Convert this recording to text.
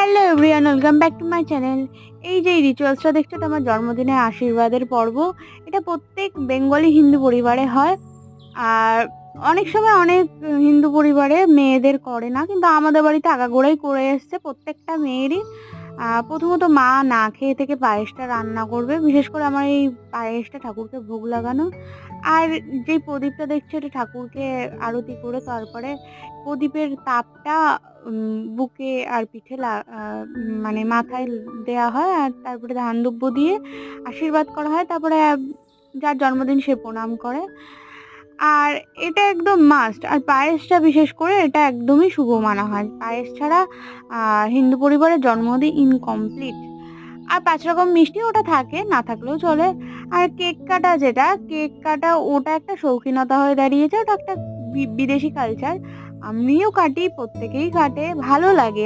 Hello everyone, welcome back to my channel. এই যে রিচুয়ালসটা দেখছো, এটা আমার জন্মদিনের আশীর্বাদের পর্ব। এটা প্রত্যেক বেঙ্গলি হিন্দু পরিবারে হয়। আর অনেক সময় অনেক হিন্দু পরিবারে মেয়েদের করে না, কিন্তু আমাদের বাড়িতে আগাগোড়াই করে এসছে প্রত্যেকটা মেয়েরই। প্রথমত মা না খেয়ে থেকে পায়েসটা রান্না করবে, বিশেষ করে আমার এই পায়েসটা ঠাকুরকে ভোগ লাগানো। আর যেই প্রদীপটা দেখছো, এটা ঠাকুরকে আরতি করে তারপরে প্রদীপের তাপটা বুকে আর পিঠে মানে মাথায় দেয়া হয়, আর তারপরে ধান দুব্য দিয়ে আশীর্বাদ করা হয়। তারপরে যার জন্মদিন সে প্রণাম করে। আর এটা একদম মাস্ট। আর পায়েসটা বিশেষ করে এটা একদমই শুভ মানা হয়। পায়েস ছাড়া হিন্দু পরিবারের জন্মদিন ইনকমপ্লিট। আর ৫ রকম মিষ্টি ওটা থাকে, না থাকলেও চলে। আর কেক কাটা, যেটা কেক কাটা, ওটা একটা শৌখিনতা হয়ে দাঁড়িয়েছে। ওটা একটা বিদেশি কালচার। আমিও কাটি, প্রত্যেকেই কাটে, ভালো লাগে।